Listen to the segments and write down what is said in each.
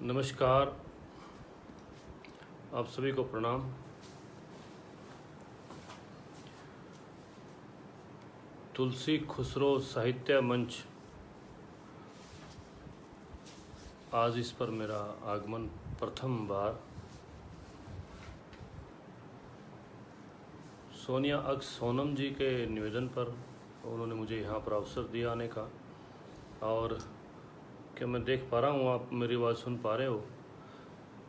नमस्कार, आप सभी को प्रणाम। तुलसी खुसरो साहित्य मंच, आज इस पर मेरा आगमन प्रथम बार। सोनिया अक्स सोनम जी के निवेदन पर उन्होंने मुझे यहाँ पर अवसर दिया आने का। और क्या मैं देख पा रहा हूँ आप मेरी आवाज़ सुन पा रहे हो?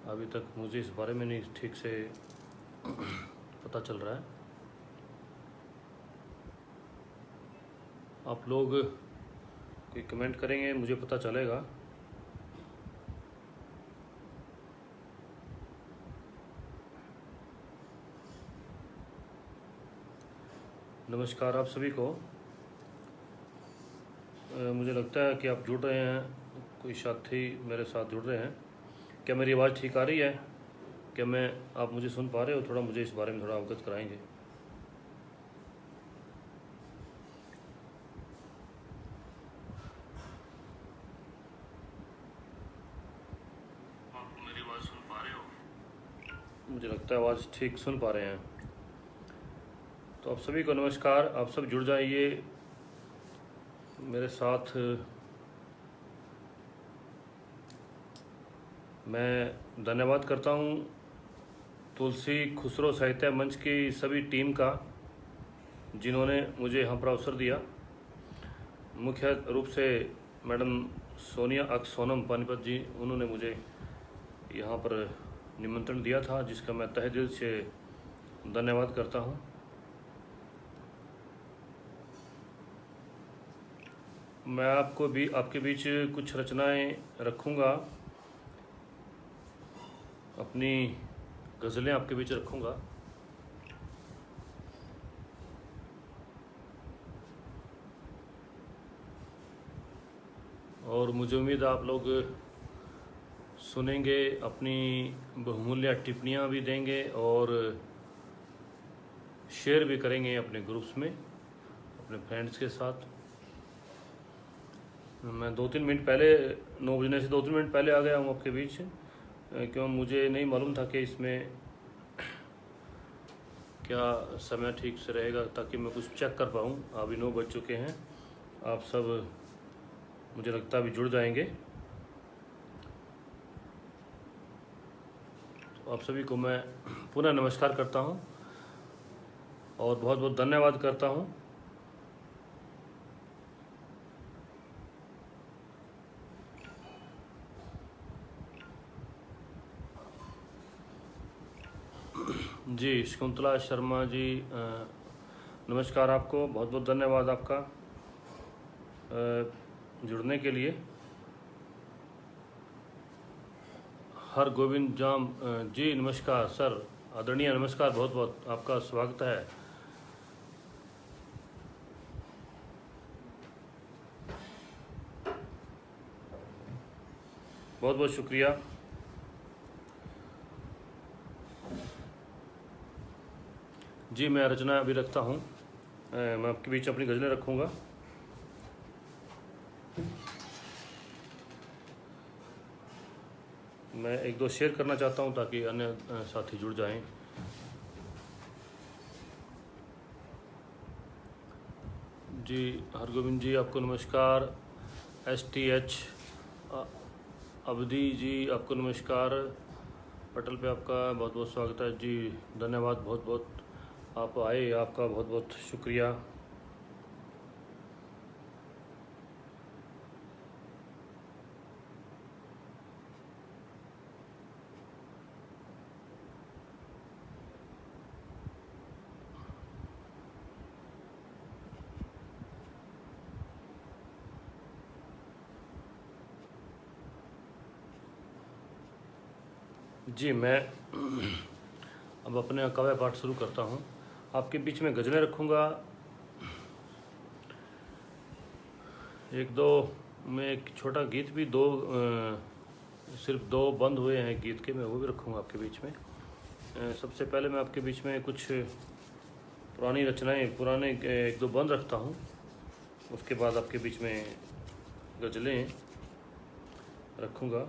अभी तक मुझे इस बारे में नहीं ठीक से पता चल रहा है। आप लोग कोई कमेंट करेंगे मुझे पता चलेगा। नमस्कार आप सभी को। मुझे लगता है कि आप जुड़ रहे हैं, कोई साथी मेरे साथ जुड़ रहे हैं। क्या मेरी आवाज़ ठीक आ रही है? क्या आप मुझे सुन पा रहे हो? थोड़ा मुझे इस बारे में थोड़ा अवगत कराएंगे। आप मेरी आवाज़ सुन पा रहे हो? मुझे लगता है आवाज़ ठीक सुन पा रहे हैं। तो आप सभी को नमस्कार। आप सब जुड़ जाइए मेरे साथ। मैं धन्यवाद करता हूँ तुलसी खुसरो साहित्य मंच की सभी टीम का, जिन्होंने मुझे यहाँ पर अवसर दिया। मुख्य रूप से मैडम सोनिया अक्स सोनम पानीपत जी, उन्होंने मुझे यहाँ पर निमंत्रण दिया था, जिसका मैं तहे दिल से धन्यवाद करता हूँ। मैं आपके बीच कुछ रचनाएं रखूँगा, अपनी गज़लें आपके बीच रखूँगा। और मुझे उम्मीद है आप लोग सुनेंगे, अपनी बहुमूल्य टिप्पणियाँ भी देंगे और शेयर भी करेंगे अपने ग्रुप्स में, अपने फ्रेंड्स के साथ। मैं 2-3 मिनट पहले, 9 बजने से 2-3 मिनट पहले आ गया हूँ आपके बीच, क्यों मुझे नहीं मालूम था कि इसमें क्या समय ठीक से रहेगा, ताकि मैं कुछ चेक कर पाऊँ। अभी 9 बज चुके हैं। आप सब मुझे लगता है अभी जुड़ जाएंगे। तो आप सभी को मैं पुनः नमस्कार करता हूँ और बहुत बहुत धन्यवाद करता हूँ। जी शकुंतला शर्मा जी, नमस्कार आपको। बहुत बहुत धन्यवाद आपका जुड़ने के लिए। हर गोविंद जाम जी, नमस्कार सर, आदरणीय नमस्कार, बहुत बहुत आपका स्वागत है। बहुत बहुत शुक्रिया। जी मैं रचना अभी रखता हूँ। मैं आपके बीच अपनी गज़लें रखूँगा। मैं 1-2 शेयर करना चाहता हूँ ताकि अन्य साथी जुड़ जाएं। जी हरगोविंद जी आपको नमस्कार। STH अवधि जी आपको नमस्कार। पटल पे आपका बहुत बहुत स्वागत है जी, धन्यवाद, बहुत बहुत आप आए, आपका बहुत बहुत शुक्रिया। जी मैं अब अपने काव्य पाठ शुरू करता हूँ। आपके बीच में गज़लें रखूँगा। 1-2 में एक छोटा गीत भी, सिर्फ 2 बंद हुए हैं गीत के, मैं वो भी रखूँगा आपके बीच में। सबसे पहले मैं आपके बीच में कुछ पुरानी रचनाएं, पुराने 1-2 बंद रखता हूँ। उसके बाद आपके बीच में गज़लें रखूँगा।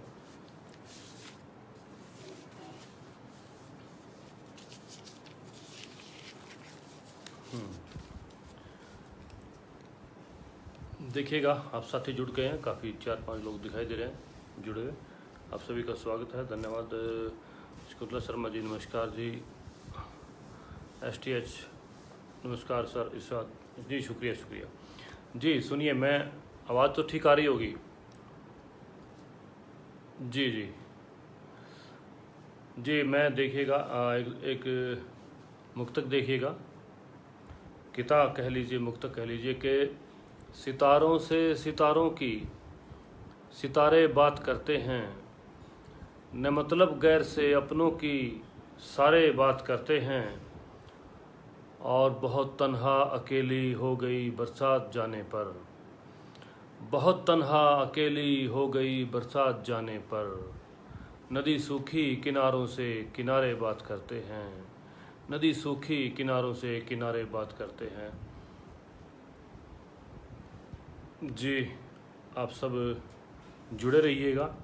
देखिएगा, आप साथी जुड़ गए हैं, काफ़ी 4-5 लोग दिखाई दे रहे हैं जुड़े हुए। आप सभी का स्वागत है, धन्यवाद। शकुंतला शर्मा जी नमस्कार जी। STH नमस्कार सर। इरशाद जी शुक्रिया शुक्रिया जी। सुनिए, मैं आवाज़ तो ठीक आ रही होगी जी जी जी। मैं देखिएगा एक मुक्तक देखिएगा, किताब कह लीजिए, मुक्तक कह लीजिए कि सितारों से सितारों की सितारे बात करते हैं, न मतलब गैर से अपनों की सारे बात करते हैं। और बहुत तन्हा अकेली हो गई बरसात जाने पर, बहुत तन्हा अकेली हो गई बरसात जाने पर। नदी सूखी किनारों से किनारे बात करते हैं, नदी सूखी किनारों से किनारे बात करते हैं। जी, आप सब जुड़े रहिएगा,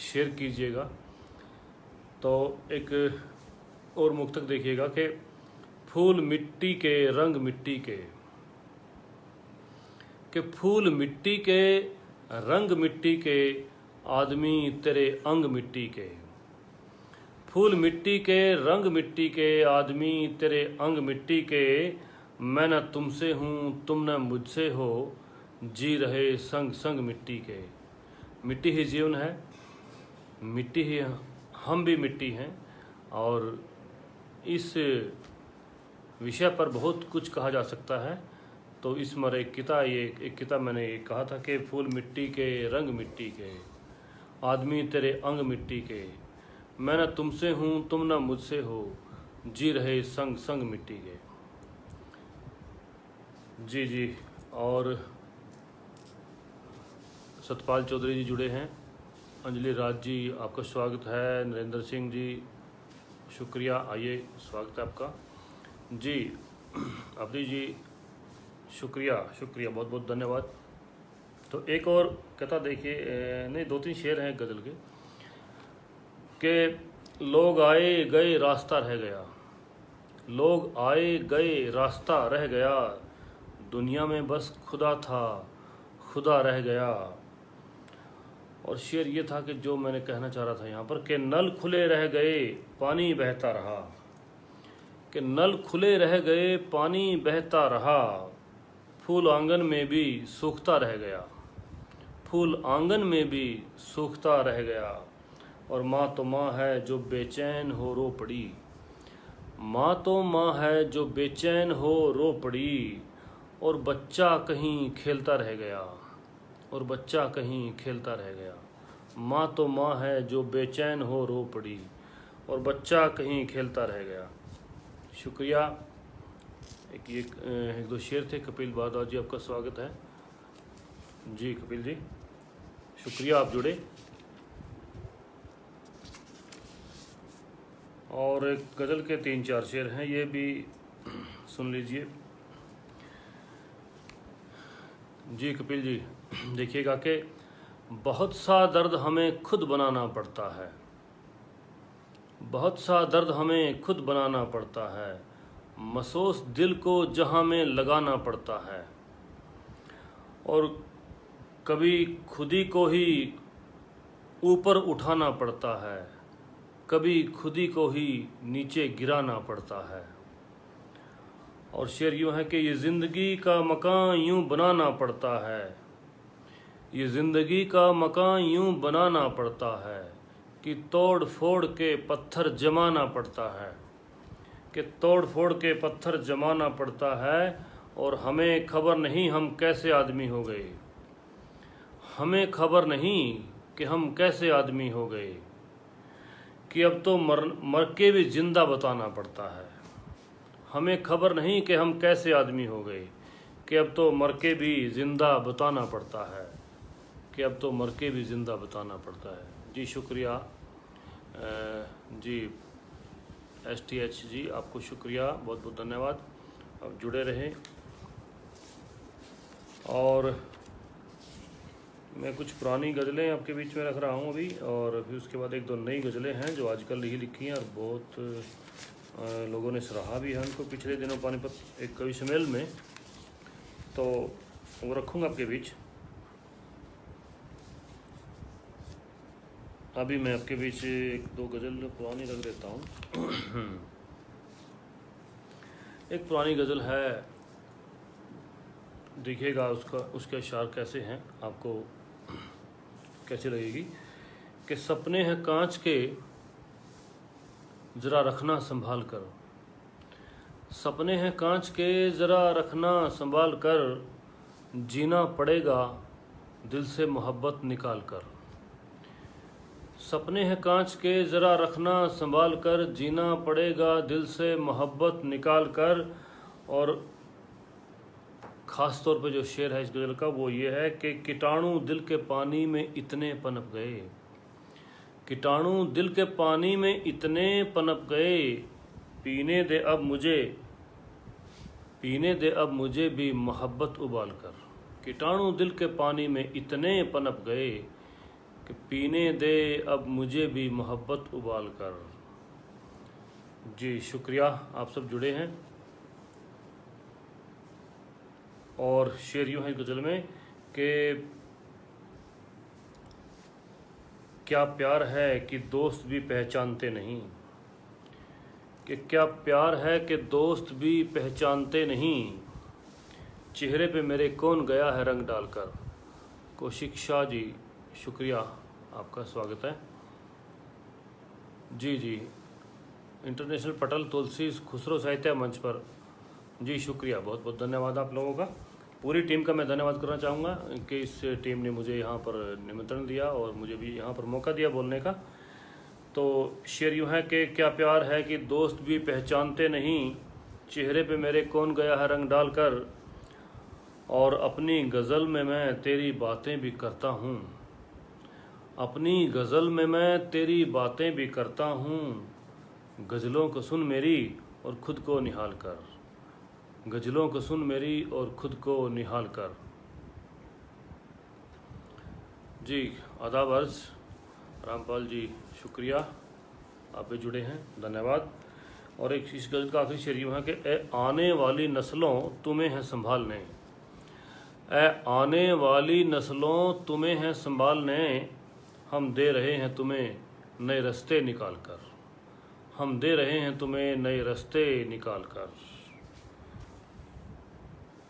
शेयर कीजिएगा। तो एक और मुक्तक देखिएगा कि फूल मिट्टी के रंग मिट्टी के, कि फूल मिट्टी के रंग मिट्टी के, आदमी तेरे अंग मिट्टी के। फूल मिट्टी के रंग मिट्टी के, आदमी तेरे अंग मिट्टी के। मैं न तुमसे हूँ तुम न मुझसे हो, जी रहे संग संग मिट्टी के। मिट्टी ही जीवन है, मिट्टी ही हम भी मिट्टी हैं। और इस विषय पर बहुत कुछ कहा जा सकता है। तो इस मर एक किताब मैंने ये कहा था कि फूल मिट्टी के रंग मिट्टी के, आदमी तेरे अंग मिट्टी के। मैं न तुमसे हूँ तुम न मुझसे हो, जी रहे संग संग मिट्टी के। जी जी। और सतपाल चौधरी जी जुड़े हैं। अंजलि राज जी आपका स्वागत है। नरेंद्र सिंह जी शुक्रिया, आइए स्वागत है आपका जी। अवधि जी शुक्रिया शुक्रिया, बहुत बहुत धन्यवाद। तो एक और कथा देखिए, नहीं 2-3 शेर हैं गज़ल के लोग आए गए रास्ता रह गया, लोग आए गए रास्ता रह गया। दुनिया में बस खुदा था, खुदा रह गया। और शेर ये था कि जो मैंने कहना चाह रहा था यहाँ पर, कि नल खुले रह गए पानी बहता रहा, कि नल खुले रह गए पानी बहता रहा। फूल आंगन में भी सूखता रह गया, फूल आंगन में भी सूखता रह गया। और माँ तो माँ है जो बेचैन हो रो पड़ी, माँ तो माँ है जो बेचैन हो रो पड़ी। और बच्चा कहीं खेलता रह गया, और बच्चा कहीं खेलता रह गया। माँ तो माँ है जो बेचैन हो रो पड़ी, और बच्चा कहीं खेलता रह गया। शुक्रिया। एक दो शेर थे। कपिल भारद्वाज जी आपका स्वागत है जी। कपिल जी शुक्रिया, आप जुड़े। और एक गज़ल के 3-4 शेर हैं, ये भी सुन लीजिए जी। कपिल जी देखिएगा कि बहुत सा दर्द हमें खुद बनाना पड़ता है, बहुत सा दर्द हमें खुद बनाना पड़ता है। महसूस दिल को जहां में लगाना पड़ता है। और कभी खुदी को ही ऊपर उठाना पड़ता है, कभी खुदी को ही नीचे गिराना पड़ता है। और शेर यूँ है कि ये ज़िंदगी का मकान यूँ बनाना पड़ता है, ये ज़िंदगी का मकान यूँ बनाना पड़ता है। कि तोड़ फोड़ के पत्थर जमाना पड़ता है, कि तोड़ फोड़ के पत्थर जमाना पड़ता है। और हमें खबर नहीं हम कैसे आदमी हो गए, हमें खबर नहीं कि हम कैसे आदमी हो गए। कि अब तो मर के भी ज़िंदा बताना पड़ता है, हमें खबर नहीं कि हम कैसे आदमी हो गए। कि अब तो मर के भी ज़िंदा बताना पड़ता है, कि अब तो मर के भी ज़िंदा बताना पड़ता है। जी शुक्रिया जी। STH जी आपको शुक्रिया, बहुत बहुत धन्यवाद, आप जुड़े रहें। और मैं कुछ पुरानी गज़लें आपके बीच में रख रहा हूँ अभी, और फिर उसके बाद 1-2 नई गज़लें हैं जो आजकल ही लिखी हैं और बहुत लोगों ने सराहा भी है उनको पिछले दिनों पानीपत एक कवि सम्मेलन में, तो वो रखूँगा आपके बीच। अभी मैं आपके बीच एक दो गज़ल पुरानी रख देता हूँ। एक पुरानी गज़ल है, देखिएगा उसके अशार कैसे हैं, आपको कैसे लगेगी। कि सपने हैं कांच के ज़रा रखना संभाल कर, सपने हैं कांच के ज़रा रखना संभाल कर, जीना पड़ेगा दिल से मोहब्बत निकाल कर। सपने हैं कांच के ज़रा रखना संभाल कर, जीना पड़ेगा दिल से मोहब्बत निकाल कर। और ख़ास तौर पे जो शेर है इस गज़ल का वो ये है कि कीटाणु दिल के पानी में इतने पनप गए, कीटाणु दिल के पानी में इतने पनप गए, पीने दे अब मुझे भी मोहब्बत उबाल कर। कीटाणु दिल के पानी में इतने पनप गए कि पीने दे अब मुझे भी मोहब्बत उबाल कर। जी शुक्रिया, आप सब जुड़े हैं। और शेर यूँ है गज़ल में कि क्या प्यार है कि दोस्त भी पहचानते नहीं, कि क्या प्यार है कि दोस्त भी पहचानते नहीं, चेहरे पे मेरे कौन गया है रंग डालकर। कौशिक शाह जी शुक्रिया, आपका स्वागत है। जी इंटरनेशनल पटल तुलसी खुसरो साहित्य मंच पर, जी शुक्रिया, बहुत बहुत धन्यवाद आप लोगों का। पूरी टीम का मैं धन्यवाद करना चाहूँगा कि इस टीम ने मुझे यहाँ पर निमंत्रण दिया और मुझे भी यहाँ पर मौका दिया बोलने का। तो शेर यूँ है कि क्या प्यार है कि दोस्त भी पहचानते नहीं, चेहरे पे मेरे कौन गया है रंग डालकर, और अपनी गज़ल में मैं तेरी बातें भी करता हूँ, अपनी गज़ल में मैं तेरी बातें भी करता हूँ, गज़लों को सुन मेरी और ख़ुद को निहाल कर, गज़लों को सुन मेरी और ख़ुद को निहाल कर। जी आदाब अर्ज़, रामपाल जी शुक्रिया, आप भी जुड़े हैं, धन्यवाद। और एक इस गज़ल का आखिरी शेर यूँ है कि ए आने वाली नस्लों तुम्हें है संभालने, ए आने वाली नस्लों तुम्हें है संभालने, हम दे रहे हैं तुम्हें नए रास्ते निकाल कर, हम दे रहे हैं तुम्हें नए रास्ते निकाल कर।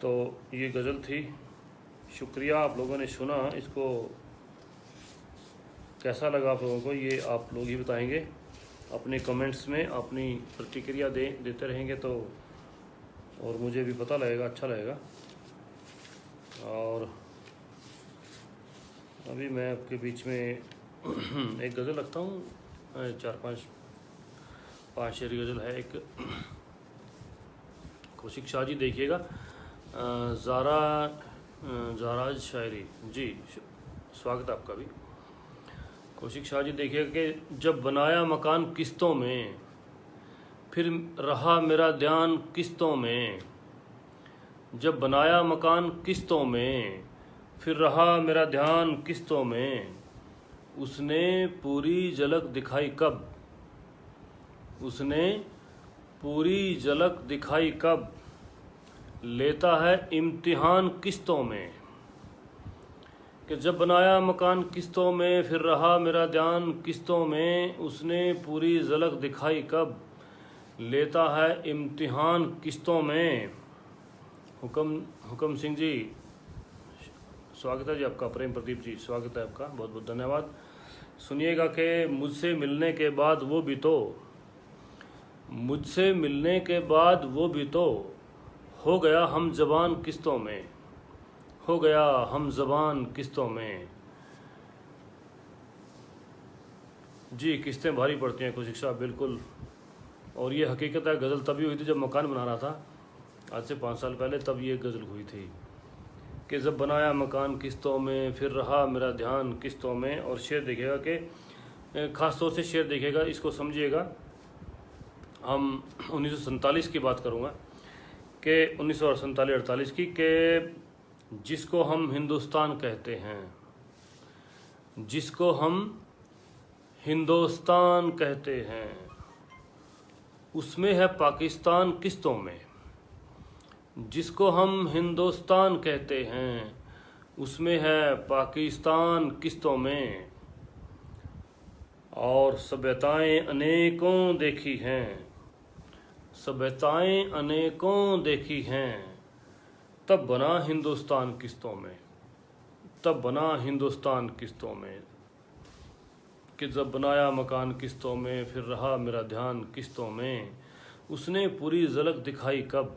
तो ये गज़ल थी, शुक्रिया आप लोगों ने सुना। इसको कैसा लगा आप लोगों को ये आप लोग ही बताएंगे अपने कमेंट्स में, अपनी प्रतिक्रिया देते रहेंगे तो और मुझे भी पता लगेगा, अच्छा लगेगा। और अभी मैं आपके बीच में एक गज़ल रखता हूँ, 4-5 शेर गज़ल है। एक कौशिक शाह जी देखिएगा, ज़ाराज शायरी, जी स्वागत है आपका भी। कौशिक शाह जी देखिएगा कि जब बनाया मकान किस्तों में, फिर रहा मेरा ध्यान किस्तों में, जब बनाया मकान किस्तों में, फिर रहा मेरा ध्यान किस्तों में, उसने पूरी झलक दिखाई कब, उसने पूरी झलक दिखाई कब, लेता है इम्तिहान किस्तों में। कि जब बनाया मकान किस्तों में, फिर रहा मेरा ध्यान किस्तों में, उसने पूरी झलक दिखाई कब, लेता है इम्तिहान किस्तों में। हुक्म सिंह जी स्वागत है जी आपका। प्रेम प्रदीप जी स्वागत है आपका, बहुत बहुत धन्यवाद। सुनिएगा कि मुझसे मिलने के बाद वो भी तो, मुझसे मिलने के बाद वो भी तो, हो गया हम ज़बान किस्तों में, हो गया हम ज़बान किस्तों में। जी किस्तें भारी पड़ती हैं कौशिक साहब, बिल्कुल। और ये हकीकत है, गज़ल तभी हुई थी जब मकान बना रहा था, आज से 5 साल पहले, तब ये गज़ल हुई थी कि जब बनाया मकान किस्तों में, फिर रहा मेरा ध्यान किस्तों में। और शेर देखिएगा कि ख़ास तौर से शेर देखिएगा, इसको समझिएगा। हम 1947 की बात करूँगा कि 1947-48 की, कि जिसको हम हिंदुस्तान कहते हैं, जिसको हम हिंदुस्तान कहते हैं, उसमें है पाकिस्तान किस्तों में, जिसको हम हिंदुस्तान कहते हैं उसमें है पाकिस्तान किस्तों में। और सभ्यताएं अनेकों देखी हैं, सभ्यताएं अनेकों देखी हैं, तब बना हिंदुस्तान किस्तों में, तब बना हिंदुस्तान किस्तों में। कि जब बनाया मकान किस्तों में, फिर रहा मेरा ध्यान किस्तों में। उसने पूरी झलक दिखाई कब,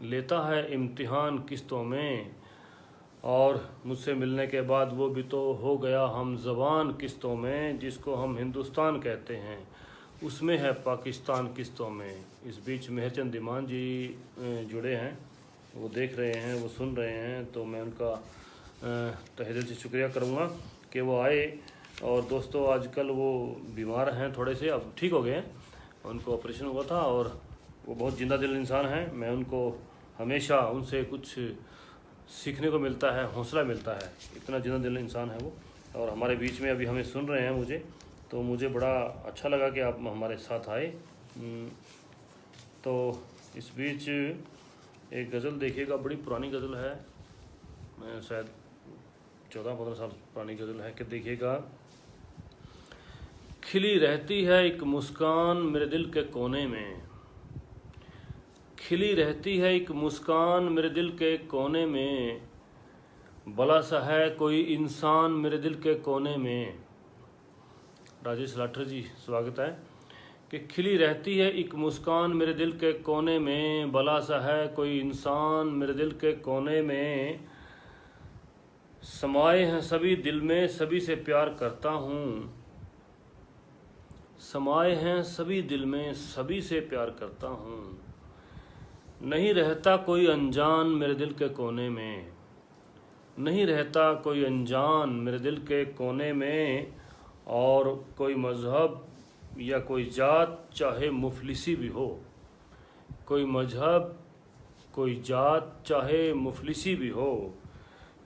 लेता है इम्तिहान किस्तों में। और मुझसे मिलने के बाद वो भी तो हो गया हम ज़बान किस्तों में, जिसको हम हिंदुस्तान कहते हैं उसमें है पाकिस्तान किस्तों में। इस बीच मेहरचंद दीमान जी जुड़े हैं, वो देख रहे हैं, वो सुन रहे हैं, तो मैं उनका तहे दिल से शुक्रिया करूँगा कि वो आए। और दोस्तों आजकल वो बीमार हैं थोड़े से, अब ठीक हो गए हैं, उनको ऑपरेशन हुआ था और वो बहुत जिंदा दिल इंसान हैं। मैं उनको हमेशा उनसे कुछ सीखने को मिलता है, हौसला मिलता है, इतना जिंदा दिल इंसान है वो। और हमारे बीच में अभी हमें सुन रहे हैं मुझे, तो मुझे बड़ा अच्छा लगा कि आप हमारे साथ आए। तो इस बीच एक गज़ल देखिएगा, बड़ी पुरानी गज़ल है, शायद 14-15 साल पुरानी गज़ल है। कि देखिएगा, खिली रहती है एक मुस्कान मेरे दिल के कोने में, खिली रहती है एक मुस्कान मेरे दिल के कोने में, भला सा है कोई इंसान मेरे दिल के कोने में। राजेश लाठर जी स्वागत है। कि खिली रहती है एक मुस्कान मेरे दिल के कोने में, भला सा है कोई इंसान मेरे दिल के कोने में। समाए हैं सभी दिल में, सभी से प्यार करता हूँ, समाए हैं सभी दिल में, सभी से प्यार करता हूँ। नहीं रहता कोई अनजान मेरे दिल के कोने में, नहीं रहता कोई अनजान मेरे दिल के कोने में। और कोई मज़हब या कोई जात चाहे मुफलिसी भी हो, कोई मज़हब कोई जात चाहे मुफलिसी भी हो,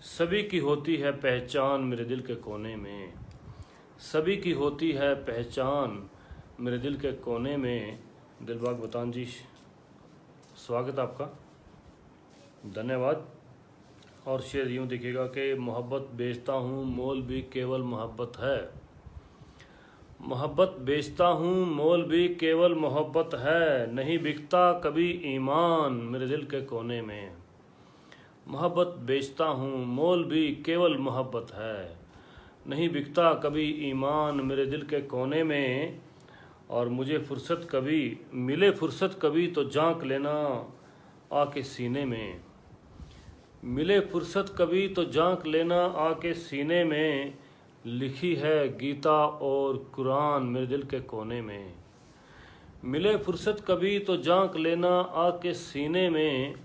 सभी की होती है पहचान मेरे दिल के कोने में, सभी की होती है पहचान मेरे दिल के कोने में। दिलबाग बतान जी स्वागत आपका, धन्यवाद। और शेर यूँ देखिएगा कि मोहब्बत बेचता हूँ मोल भी केवल मोहब्बत है, मोहब्बत बेचता हूँ मोल भी केवल मोहब्बत है। नहीं बिकता कभी ईमान मेरे दिल के कोने में, मोहब्बत बेचता हूँ मोल भी केवल मोहब्बत है। नहीं बिकता कभी ईमान मेरे दिल के कोने में। और मुझे फुर्सत कभी मिले, फुर्सत कभी तो झांक लेना आके सीने में, मिले फुर्सत कभी तो झांक लेना आके सीने में। लिखी है गीता और कुरान मेरे दिल के कोने में, मिले फुर्सत कभी तो झांक लेना आके सीने में।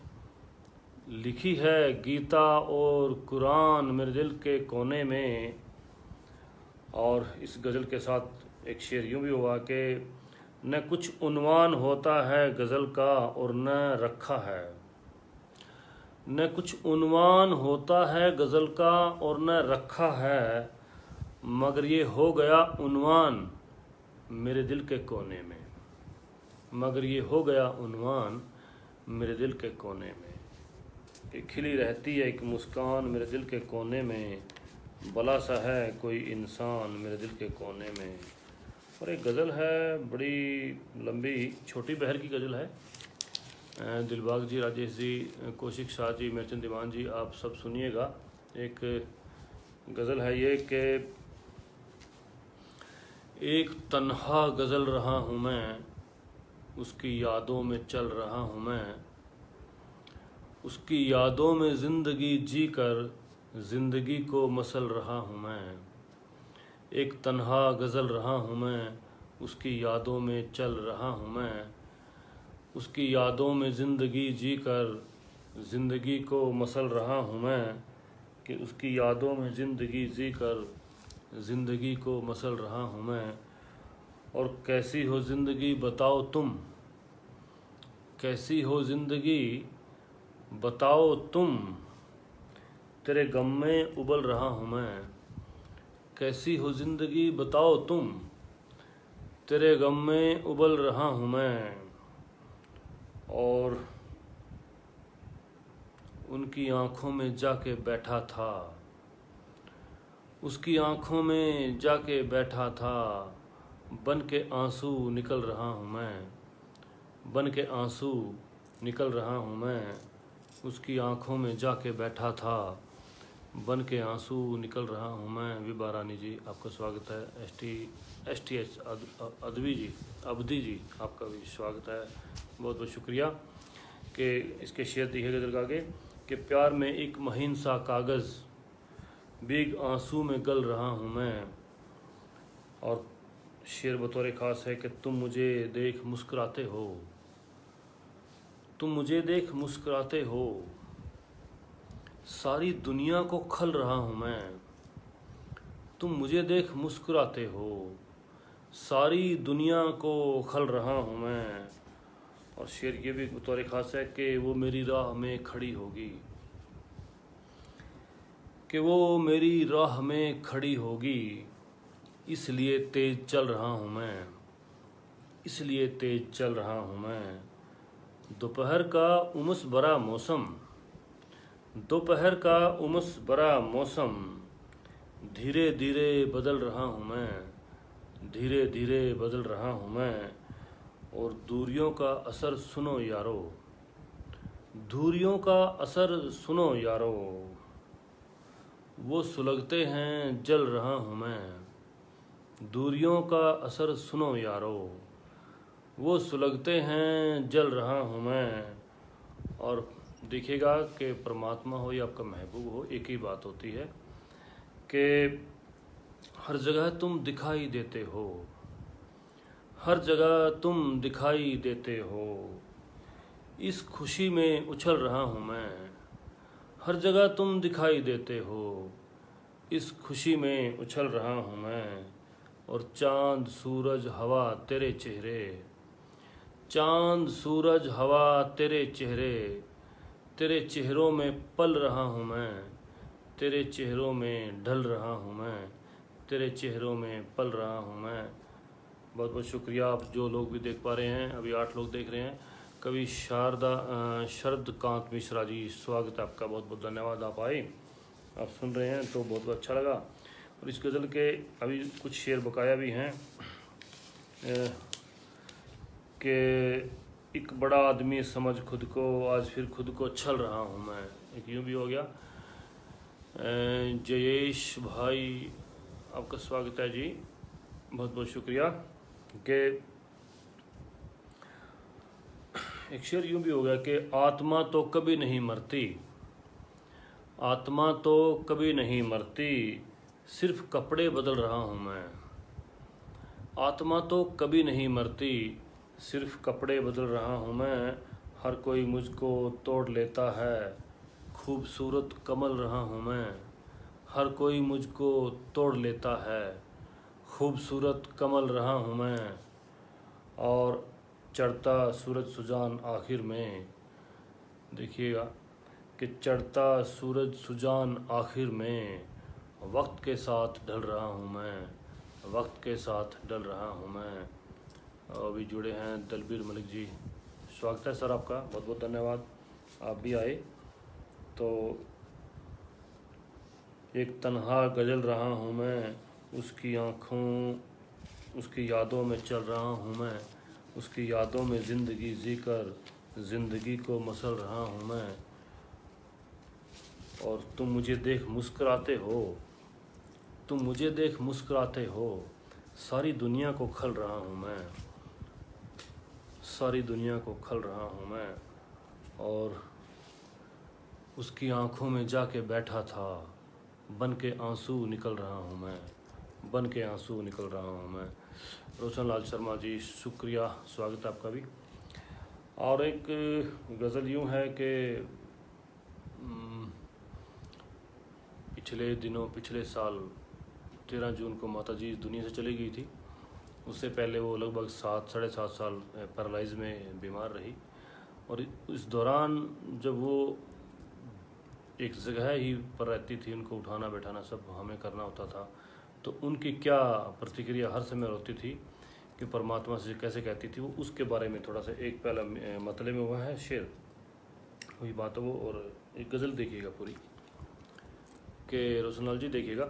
लिखी है गीता और कुरान मेरे दिल के कोने में। और इस गज़ल के साथ एक शेर यूँ भी हुआ कि न कुछ उन्वान होता है गज़ल का और न रखा है, न कुछ उन्वान होता है गज़ल का और न रखा है, मगर ये हो गया उन्वान मेरे दिल के कोने में, मगर ये हो गया उन्वान मेरे दिल के कोने में। एक खिली रहती है एक मुस्कान मेरे दिल के कोने में, भला सा है कोई इंसान मेरे दिल के कोने में। और एक गज़ल है बड़ी लंबी, छोटी बहर की गज़ल है। दिलबाग जी, राजेश जी, कौशिक शाह जी, मेहरचंद दीवान जी, आप सब सुनिएगा। एक गज़ल है ये कि एक तन्हा गज़ल रहा हूँ मैं, उसकी यादों में चल रहा हूँ मैं, उसकी यादों में ज़िंदगी जी कर ज़िंदगी को मसल रहा हूँ मैं। एक तन्हा गज़ल रहा हूँ मैं, उसकी यादों में चल रहा हूँ मैं, उसकी यादों में ज़िंदगी जी कर ज़िंदगी को मसल रहा हूँ मैं। कि उसकी यादों में ज़िंदगी जी कर ज़िंदगी को मसल रहा हूँ मैं। और कैसी हो ज़िंदगी बताओ तुम, कैसी हो ज़िंदगी बताओ तुम, तेरे गम में उबल रहा हूँ मैं। कैसी हो ज़िंदगी बताओ तुम, तेरे गम में उबल रहा हूँ मैं। और उनकी आँखों में जाके बैठा था, उसकी आँखों में जाके बैठा था, बन के आंसू निकल रहा हूँ मैं, बन के आंसू निकल रहा हूँ मैं, उसकी आँखों में जाके बैठा था, बन के आंसू निकल रहा हूँ मैं। विभा रानी जी, आपका स्वागत है। STH अब्दी जी, आपका भी स्वागत है, बहुत बहुत शुक्रिया कि इसके शेर दिखे गजल का कि प्यार में एक महीन सा कागज़, भीग आंसू में गल रहा हूँ मैं। और शेर बतौर ख़ास है कि तुम मुझे देख मुस्कुराते हो, तुम मुझे देख मुस्कुराते हो, सारी दुनिया को खल रहा हूँ मैं। तुम मुझे देख मुस्कुराते हो, सारी दुनिया को खल रहा हूँ मैं। और शेर ये भी बतौर ख़ास है कि वो मेरी राह में खड़ी होगी, कि वो मेरी राह में खड़ी होगी, इसलिए तेज चल रहा हूँ मैं, इसलिए तेज चल रहा हूँ मैं। दोपहर का उमस भरा मौसम, दोपहर का उमस भरा मौसम, धीरे धीरे बदल रहा हूँ मैं, धीरे धीरे बदल रहा हूँ मैं। और दूरियों का असर सुनो यारो, दूरियों का असर सुनो यारो, वो सुलगते हैं जल रहा हूँ मैं। दूरियों का असर सुनो यारो, वो सुलगते हैं जल रहा हूँ मैं। और देखिएगा कि परमात्मा हो या आपका महबूब हो, एक ही बात होती है कि हर जगह तुम दिखाई देते हो, हर जगह तुम दिखाई देते हो, इस खुशी में उछल रहा हूँ मैं। हर जगह तुम दिखाई देते हो, इस खुशी में उछल रहा हूँ मैं। और चाँद सूरज हवा तेरे चेहरे, चाँद सूरज हवा तेरे चेहरे, तेरे चेहरों में पल रहा हूँ मैं, तेरे चेहरों में ढल रहा हूँ मैं, तेरे चेहरों में पल रहा हूँ मैं। बहुत बहुत शुक्रिया। आप जो लोग भी देख पा रहे हैं, अभी 8 लोग देख रहे हैं। कवि शरद कांत मिश्रा जी, स्वागत है आपका, बहुत बहुत धन्यवाद। आप आए, आप सुन रहे हैं तो बहुत बहुत अच्छा लगा। और इस गज़ल के अभी कुछ शेर बकाया भी हैं कि एक बड़ा आदमी समझ खुद को, आज फिर खुद को छल रहा हूँ मैं। एक यूँ भी हो गया। जयेश भाई, आपका स्वागत है जी, बहुत बहुत शुक्रिया। कि एक शेर यूँ भी हो गया कि आत्मा तो कभी नहीं मरती, आत्मा तो कभी नहीं मरती, सिर्फ कपड़े बदल रहा हूँ मैं। आत्मा तो कभी नहीं मरती, सिर्फ कपड़े बदल रहा हूँ मैं। हर कोई मुझको तोड़ लेता है, खूबसूरत कमल रहा हूँ मैं। हर कोई मुझको तोड़ लेता है, खूबसूरत कमल रहा हूँ मैं। और चढ़ता सूरज सुजान आखिर में, देखिएगा कि चढ़ता सूरज सुजान आखिर में, वक्त के साथ ढल रहा हूँ मैं, वक्त के साथ ढल रहा हूँ मैं। अभी जुड़े हैं दलबीर मलिक जी, स्वागत है सर आपका, बहुत बहुत धन्यवाद, आप भी आए। तो एक तन्हा गजल रहा हूँ मैं, उसकी आँखों, उसकी यादों में चल रहा हूँ मैं, उसकी यादों में ज़िंदगी जीकर ज़िंदगी को मसल रहा हूँ मैं। और तुम मुझे देख मुस्कुराते हो, तुम मुझे देख मुस्कुराते हो, सारी दुनिया को खल रहा हूँ मैं, सारी दुनिया को खल रहा हूँ मैं। और उसकी आँखों में जाके बैठा था, बन के आंसू निकल रहा हूँ मैं, बन के आंसू निकल रहा हूँ मैं। रोशन लाल शर्मा जी, शुक्रिया, स्वागत है आपका भी। और एक गज़ल यूँ है कि पिछले दिनों, पिछले साल 13 जून को माता जी इस दुनिया से चली गई थी। उससे पहले वो लगभग 7-7.5 साल पैरालाइज में बीमार रही। और इस दौरान जब वो एक जगह ही पर रहती थी, उनको उठाना बैठाना सब हमें करना होता था, तो उनकी क्या प्रतिक्रिया हर समय होती थी कि परमात्मा से कैसे कहती थी वो, उसके बारे में थोड़ा सा एक पहला मतलब में हुआ है शेर, वही बात है वो। और एक गज़ल देखिएगा पूरी कि रोशनलाल जी देखिएगा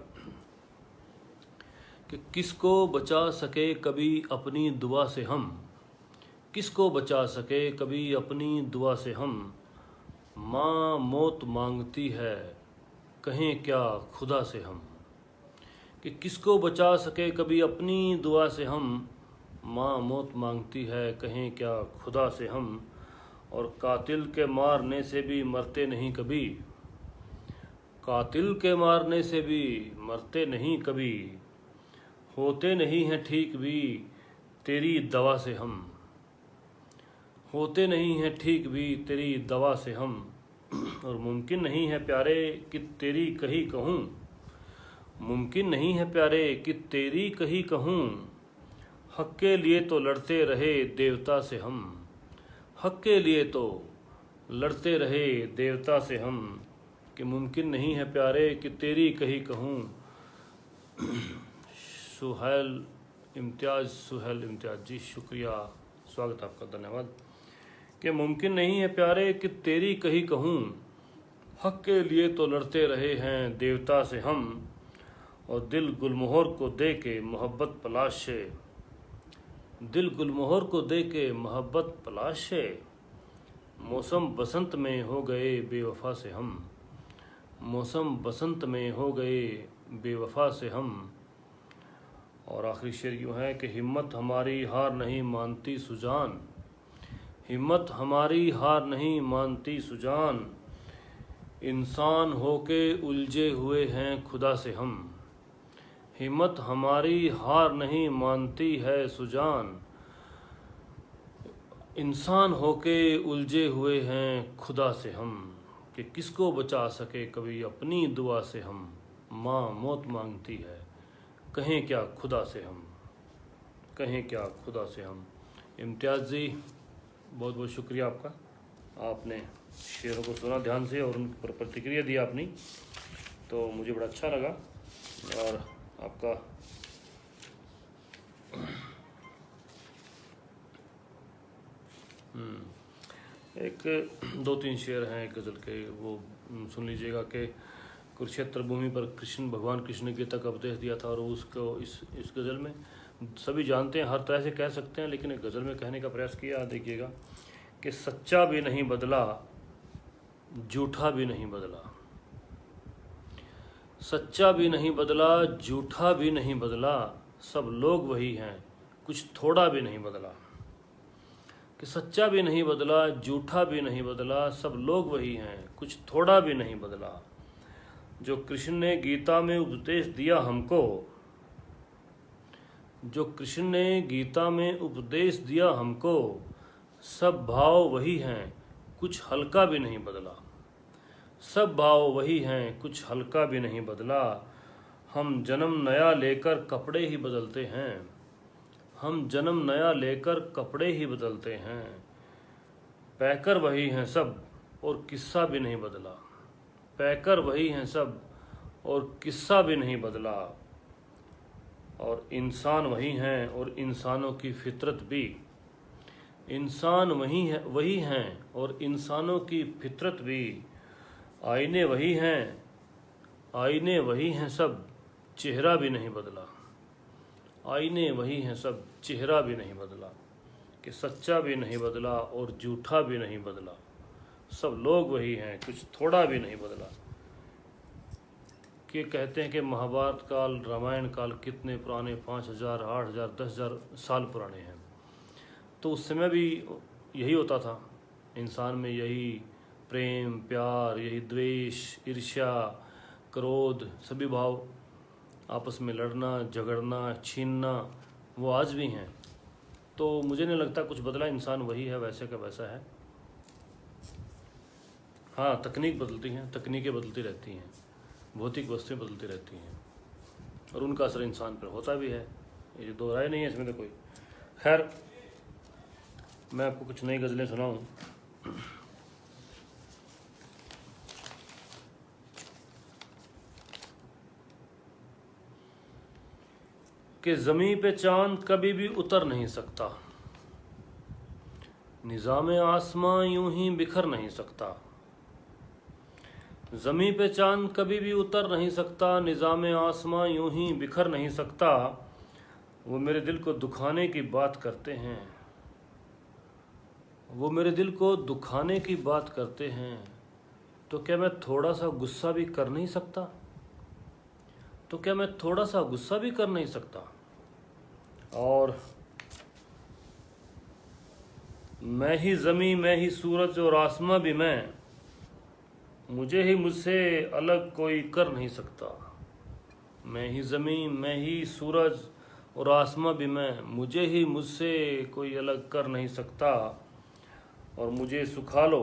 कि किसको बचा सके कभी अपनी दुआ से हम, किसको बचा सके कभी अपनी दुआ से हम, माँ मौत मांगती है कहें क्या खुदा से हम। कि किसको बचा सके कभी अपनी दुआ से हम, माँ मौत मांगती है कहें क्या खुदा से हम। और कातिल के मारने से भी मरते नहीं कभी, कातिल के मारने से भी मरते नहीं कभी, होते नहीं हैं ठीक भी तेरी दवा से हम, होते नहीं हैं ठीक भी तेरी दवा से हम। और मुमकिन नहीं है प्यारे कि तेरी कही कहूँ, मुमकिन नहीं है प्यारे कि तेरी कही कहूँ, हक के लिए तो लड़ते रहे देवता से हम, हक के लिए तो लड़ते रहे देवता से हम। कि मुमकिन नहीं है प्यारे कि तेरी कही कहूँ। सुहेल इम्तियाज़ जी शुक्रिया, स्वागत आपका, धन्यवाद। कि मुमकिन नहीं है प्यारे कि तेरी कही कहूँ, हक के लिए तो लड़ते रहे हैं देवता से हम। और दिल गुलमोहर को दे के मोहब्बत पलाशे, दिल गुलमोहर को दे के मोहब्बत पलाशे, मौसम बसंत में हो गए बेवफा से हम, मौसम बसंत में हो गए बेवफा से हम। और आखिरी शेर यूँ है कि हिम्मत हमारी हार नहीं मानती सुजान, हिम्मत हमारी हार नहीं मानती सुजान, इंसान होके उलझे हुए हैं खुदा से हम, हिम्मत हमारी हार नहीं मानती है सुजान, इंसान होके उलझे हुए हैं खुदा से हम। कि किसको बचा सके कभी अपनी दुआ से हम, माँ मौत मांगती है कहें क्या खुदा से हम, कहें क्या खुदा से हम। इम्तियाज़ जी बहुत बहुत शुक्रिया आपका, आपने शेरों को सुना ध्यान से और उन पर प्रतिक्रिया दी आपने, तो मुझे बड़ा अच्छा लगा। और आपका एक दो तीन शेर हैं एक गज़ल के, वो सुन लीजिएगा कि कुरुक्षेत्र भूमि पर कृष्ण भगवान कृष्ण ने गीता का उपदेश दिया था, और उसको इस गज़ल में सभी जानते हैं, हर तरह से कह सकते हैं, लेकिन एक गज़ल में कहने का प्रयास किया। देखिएगा कि सच्चा भी नहीं बदला झूठा भी नहीं बदला, सच्चा भी नहीं बदला झूठा भी नहीं बदला, सब लोग वही हैं कुछ थोड़ा भी नहीं बदला। कि सच्चा भी नहीं बदला झूठा भी नहीं बदला, सब लोग वही हैं कुछ थोड़ा भी नहीं बदला। जो कृष्ण ने गीता में उपदेश दिया हमको, जो कृष्ण ने गीता में उपदेश दिया हमको, सब भाव वही हैं कुछ हल्का भी नहीं बदला, सब भाव वही हैं कुछ हल्का भी नहीं बदला। हम जन्म नया लेकर कपड़े ही बदलते हैं, हम जन्म नया लेकर कपड़े ही बदलते हैं, पैकर वही हैं सब और किस्सा भी नहीं बदला, पैकर वही हैं सब और किस्सा भी नहीं बदला। और इंसान वही हैं और इंसानों की फितरत भी, इंसान वही हैं और इंसानों की फितरत भी, आईने वही हैं, आईने वही हैं सब चेहरा भी नहीं बदला, आईने वही हैं सब चेहरा भी नहीं बदला। कि सच्चा भी नहीं बदला और झूठा भी नहीं बदला, सब लोग वही हैं कुछ थोड़ा भी नहीं बदला। कि कहते हैं कि महाभारत काल रामायण काल कितने पुराने, 5000 8000 10,000 साल पुराने हैं, तो उस समय भी यही होता था, इंसान में यही प्रेम प्यार, यही द्वेष ईर्ष्या क्रोध, सभी भाव, आपस में लड़ना झगड़ना छीनना, वो आज भी हैं। तो मुझे नहीं लगता कुछ बदला, इंसान वही है वैसे का वैसा है। हाँ, तकनीक बदलती हैं, तकनीकें बदलती रहती हैं, भौतिक वस्तुएं बदलती रहती हैं, और उनका असर इंसान पर होता भी है, ये दो राय नहीं है इसमें तो कोई। खैर, मैं आपको कुछ नई गज़लें सुनाऊँ। कि ज़मीं पे चांद कभी भी उतर नहीं सकता, निज़ामे आसमां यूं ही बिखर नहीं सकता। ज़मीं पे चांद कभी भी उतर नहीं सकता, निज़ामे आसमां यूं ही बिखर नहीं सकता। वो मेरे दिल को दुखाने की बात करते हैं, वो मेरे दिल को दुखाने की बात करते हैं, तो क्या मैं थोड़ा सा गुस्सा भी कर नहीं सकता? तो क्या मैं थोड़ा सा गुस्सा भी कर नहीं सकता? और मैं ही ज़मीं, मैं ही सूरज और आसमां भी मैं, मुझे ही मुझसे अलग कोई कर नहीं सकता। मैं ही ज़मीं, मैं ही सूरज और आसमां भी मैं, मुझे ही मुझसे कोई अलग कर नहीं सकता। और मुझे सुखा लो,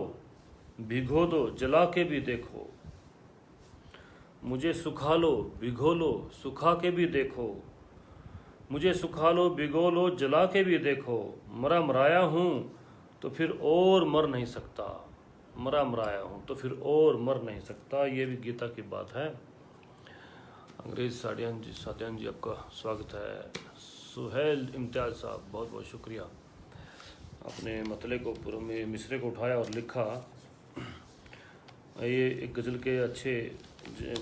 भिगो दो, जला के भी देखो। मुझे सुखा लो, भिगो लो, सुखा के भी देखो। मुझे सुखा लो, भिगो लो, जला के भी देखो। मरा मराया हूँ तो फिर और मर नहीं सकता, मरा मराया हूँ तो फिर और मर नहीं सकता। ये भी गीता की बात है। अंग्रेज सादियान जी आपका स्वागत है। सुहेल इम्तियाज़ साहब बहुत बहुत शुक्रिया, अपने मतले को पूरे मिसरे को उठाया और लिखा। ये एक गज़ल के अच्छे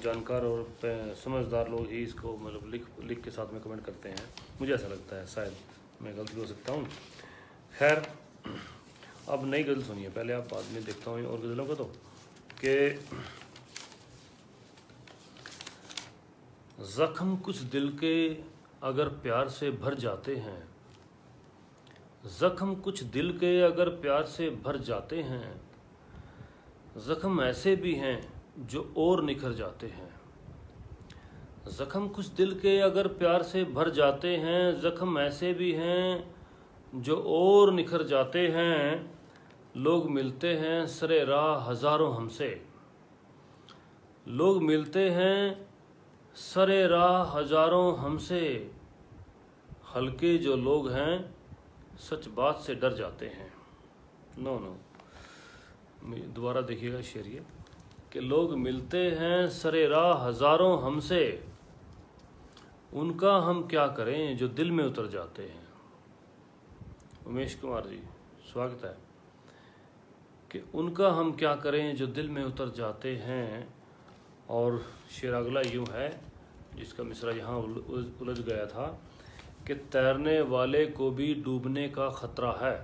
जानकार और समझदार लोग ही इसको मतलब लिख के साथ में कमेंट करते हैं, मुझे ऐसा लगता है, शायद मैं गलती हो सकता हूँ। खैर, अब नई गज़ल सुनिए, पहले आप बाद में देखता हूँ और गज़लों को। तो कि ज़ख्म कुछ दिल के अगर प्यार से भर जाते हैं, ज़ख्म कुछ दिल के अगर प्यार से भर जाते हैं, ज़ख्म ऐसे भी हैं जो और निखर जाते हैं। ज़ख्म कुछ दिल के अगर प्यार से भर जाते हैं, ज़ख्म ऐसे भी हैं जो और निखर जाते हैं। लोग मिलते हैं सरे राह हज़ारों हमसे, लोग मिलते हैं सरे राह हज़ारों हमसे। हल्के जो लोग हैं सच बात से डर जाते हैं। नो, दोबारा देखिएगा शेर ये कि लोग मिलते हैं सरे राह हज़ारों हमसे, उनका हम क्या करें जो दिल में उतर जाते हैं। उमेश कुमार जी स्वागत है। कि उनका हम क्या करें जो दिल में उतर जाते हैं। और शेर अगला यूँ है, जिसका मिसरा यहाँ उलझ गया था कि तैरने वाले को भी डूबने का खतरा है,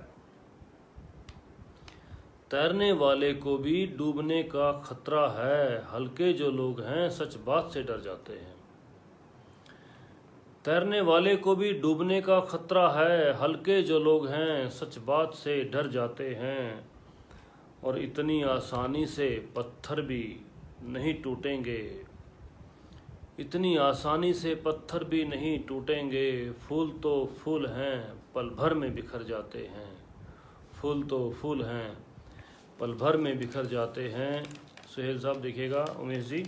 तैरने वाले को भी डूबने का खतरा है। हल्के जो लोग हैं सच बात से डर जाते हैं। तैरने वाले को भी डूबने का खतरा है, हल्के जो लोग हैं सच बात से डर जाते हैं। और इतनी आसानी से पत्थर भी नहीं टूटेंगे, इतनी आसानी से पत्थर भी नहीं टूटेंगे। फूल तो फूल हैं पल भर में बिखर जाते हैं, फूल तो फूल हैं पल भर में बिखर जाते हैं। सुहेल साहब देखिएगा, उमेश जी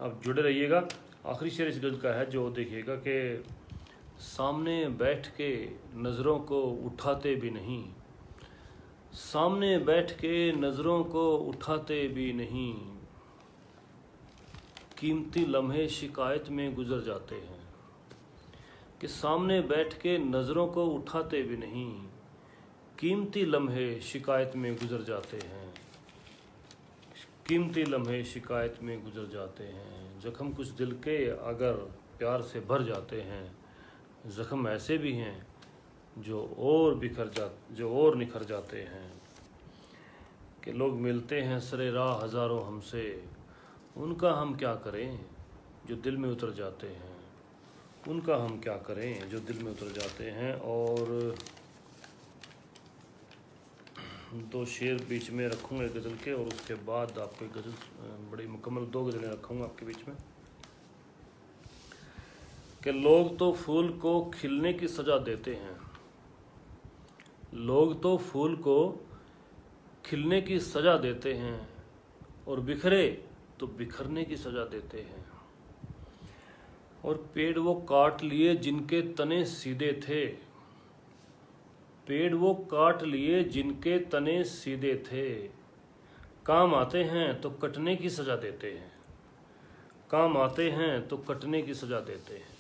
अब जुड़े रहिएगा। आखिरी शेर इस गज़ल का है जो देखिएगा कि सामने बैठ के नज़रों को उठाते भी नहीं, सामने बैठ के नज़रों को उठाते भी नहीं। कीमती लम्हे शिकायत में गुजर जाते हैं। कि सामने बैठ के नज़रों को उठाते भी नहीं, कीमती लम्हे शिकायत में गुजर जाते हैं, कीमती लम्हे शिकायत में गुजर जाते हैं। ज़ख्म कुछ दिल के अगर प्यार से भर जाते हैं, ज़ख्म ऐसे भी हैं जो और निखर जाते हैं। कि लोग मिलते हैं सरे राह हज़ारों हमसे, उनका हम क्या करें जो दिल में उतर जाते हैं, उनका हम क्या करें जो दिल में उतर जाते हैं। और दो शेर बीच में रखूँगा गज़ल के, और उसके बाद आपको गज़ल बड़ी मुकम्मल 2 गज़लें रखूँगा आपके बीच में। कि लोग तो फूल को खिलने की सज़ा देते हैं, लोग तो फूल को खिलने की सज़ा देते हैं, और बिखरे तो बिखरने की सज़ा देते हैं। और पेड़ वो काट लिए जिनके तने सीधे थे, पेड़ वो काट लिए जिनके तने सीधे थे। काम आते हैं तो कटने की सज़ा देते हैं, काम आते हैं तो कटने की सज़ा देते हैं।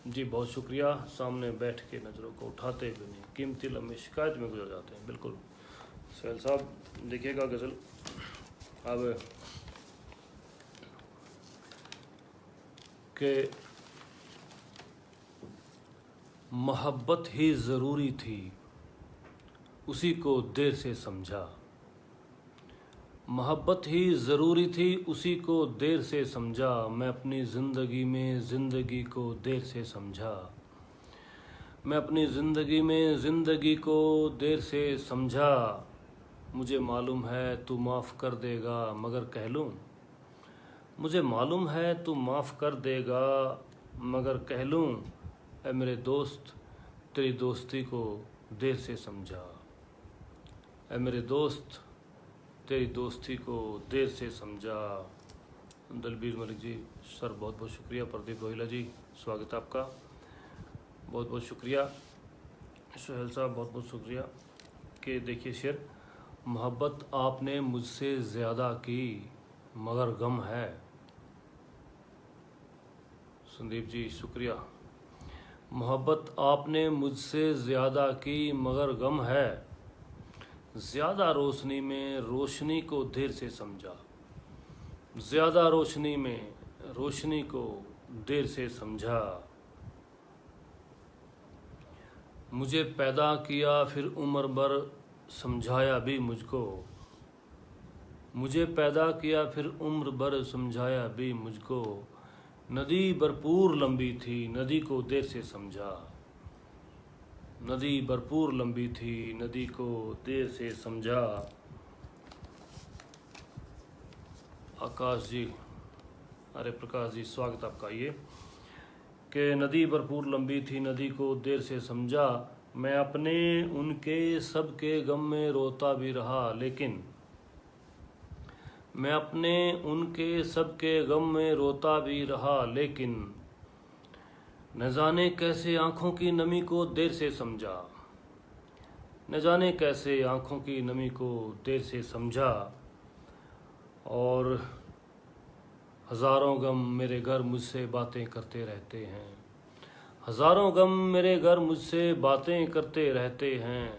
जी बहुत शुक्रिया। सामने बैठ के नज़रों को उठाते हुए नहीं, कीमती लम्हे शिकायत में गुजर जाते हैं। बिल्कुल सुहेल साहब, देखिएगा गज़ल अब के मोहब्बत ही ज़रूरी थी, उसी को देर से समझा। मोहब्बत ही ज़रूरी थी, उसी को देर से समझा। मैं अपनी ज़िंदगी में ज़िंदगी को देर से समझा। मैं अपनी ज़िंदगी में ज़िंदगी को देर से समझा। मुझे मालूम है तू माफ़ कर देगा, मगर कह लूँ। मुझे मालूम है तू माफ़ कर देगा, मगर कह लूँ। ऐ मेरे दोस्त, तेरी दोस्ती को देर से समझा। ऐ मेरे दोस्त, तेरी दोस्ती को देर से समझा। दलबीर मलिक जी सर बहुत बहुत शुक्रिया। प्रदीप गोहिला जी स्वागत है आपका, बहुत बहुत शुक्रिया। सुहेल साहब बहुत बहुत शुक्रिया। कि देखिए शेर, मोहब्बत आपने मुझसे ज़्यादा की मगर गम है। संदीप जी शुक्रिया। मोहब्बत आपने मुझसे ज़्यादा की मगर गम है। ज़्यादा रोशनी में रोशनी को देर से समझा। ज़्यादा रोशनी में रोशनी को देर से समझा। मुझे पैदा किया फिर उम्र भर समझाया भी मुझको। मुझे पैदा किया फिर उम्र भर समझाया भी मुझको। नदी भरपूर लंबी थी, नदी को देर से समझा। नदी भरपूर लंबी थी, नदी को देर से समझा। आकाश जी, अरे प्रकाश जी स्वागत आपका। ये कि नदी भरपूर लंबी थी, नदी को देर से समझा। मैं अपने उनके सबके गम में रोता भी रहा, लेकिन मैं अपने उनके सबके गम में रोता भी रहा, लेकिन न जाने कैसे आँखों की नमी को देर से समझा। न जाने कैसे आँखों की नमी को देर से समझा। और हज़ारों गम मेरे घर मुझसे बातें करते रहते हैं। हज़ारों गम मेरे घर मुझसे बातें करते रहते हैं।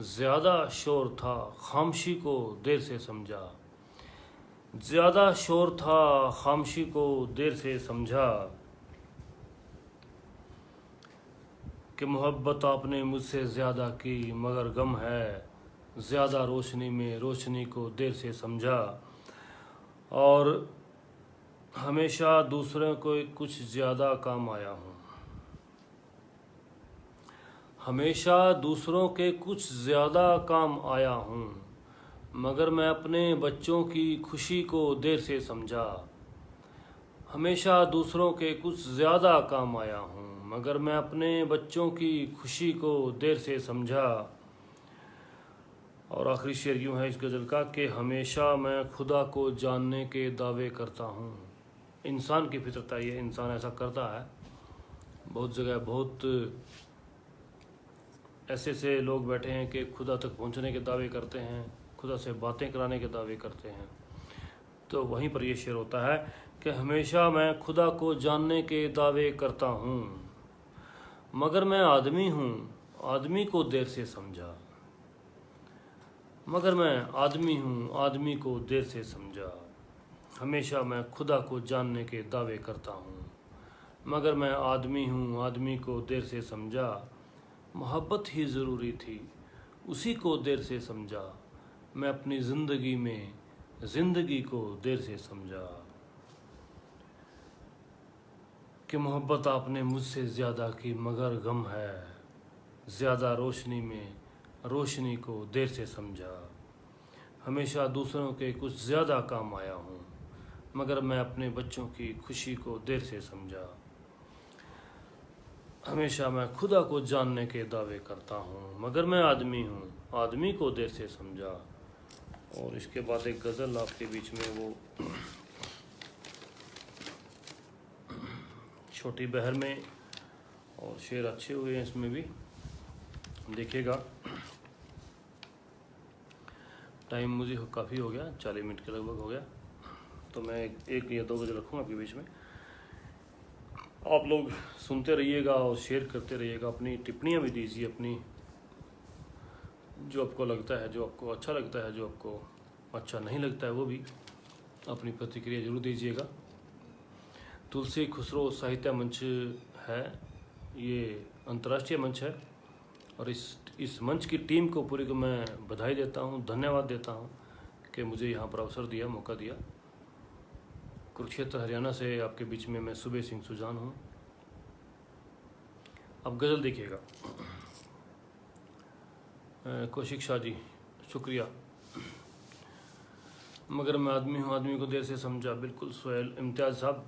ज़्यादा शोर था, खामोशी को देर से समझा। ज़्यादा शोर था, खामोशी को देर से समझा। कि मोहब्बत आपने मुझसे ज़्यादा की मगर गम है। ज़्यादा रोशनी में रोशनी को देर से समझा। और हमेशा दूसरों को कुछ ज़्यादा काम आया हूँ। हमेशा दूसरों के कुछ ज़्यादा काम आया हूँ, मगर मैं अपने बच्चों की खुशी को देर से समझा। हमेशा दूसरों के कुछ ज़्यादा काम आया हूँ, मगर मैं अपने बच्चों की खुशी को देर से समझा। और आखिरी शेर यूँ है इस गज़ल का कि हमेशा मैं खुदा को जानने के दावे करता हूँ। इंसान की फितरत है ये, इंसान ऐसा करता है। बहुत जगह बहुत ऐसे लोग बैठे हैं कि खुदा तक पहुँचने के दावे करते हैं, खुदा से बातें कराने के दावे करते हैं। तो वहीं पर ये शेर होता है कि हमेशा मैं खुदा को जानने के दावे करता हूँ, मगर मैं आदमी हूँ, आदमी को देर से समझा। मगर मैं आदमी हूँ, आदमी को देर से समझा। हमेशा मैं खुदा को जानने के दावे करता हूँ, मगर मैं आदमी हूँ, आदमी को देर से समझा। मोहब्बत ही ज़रूरी थी, उसी को देर से समझा। मैं अपनी ज़िंदगी में ज़िंदगी को देर से समझा। कि मोहब्बत आपने मुझसे ज़्यादा की मगर गम है। ज़्यादा रोशनी में रोशनी को देर से समझा। हमेशा दूसरों के कुछ ज़्यादा काम आया हूँ, मगर मैं अपने बच्चों की खुशी को देर से समझा। हमेशा मैं खुदा को जानने के दावे करता हूँ, मगर मैं आदमी हूँ, आदमी को देर से समझा। और इसके बाद एक गज़ल आपके बीच में, वो छोटी बहर में, और शेर अच्छे हुए हैं इसमें भी, देखिएगा। टाइम मुझे काफ़ी हो गया, 40 मिनट के लगभग हो गया, तो मैं एक या दो गज़ल रखूँगा आपके बीच में। आप लोग सुनते रहिएगा और शेयर करते रहिएगा, अपनी टिप्पणियाँ भी दीजिए, अपनी जो आपको लगता है, जो आपको अच्छा लगता है, जो आपको अच्छा नहीं लगता है, वो भी अपनी प्रतिक्रिया जरूर दीजिएगा। तुलसी खुसरो साहित्य मंच है, ये अंतर्राष्ट्रीय मंच है और इस मंच की टीम को पूरी को मैं बधाई देता हूँ, धन्यवाद देता हूँ कि मुझे यहाँ पर अवसर दिया, मौका दिया। कुरुक्षेत्र हरियाणा से आपके बीच में मैं सुबह सिंह सुजान हूँ। अब गज़ल देखिएगा। कौशिक शाह जी शुक्रिया, मगर मैं आदमी हूँ, आदमी को देर से समझा। बिल्कुल सोहेल इम्तियाज़ साहब,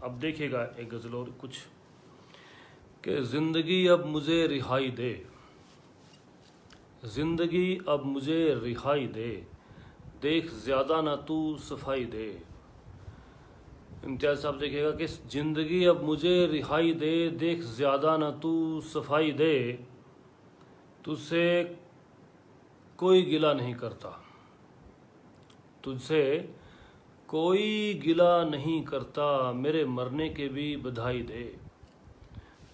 अब देखिएगा एक गज़ल और कुछ कि ज़िंदगी अब मुझे रिहाई दे, ज़िंदगी अब मुझे रिहाई दे, देख ज़्यादा ना तू सफाई दे। इम्तियाज़ साहब देखिएगा कि ज़िंदगी अब मुझे रिहाई दे, देख ज़्यादा ना तू सफाई दे, तुझसे कोई गिला नहीं करता, तुझसे कोई गिला नहीं करता, मेरे मरने के भी बधाई दे।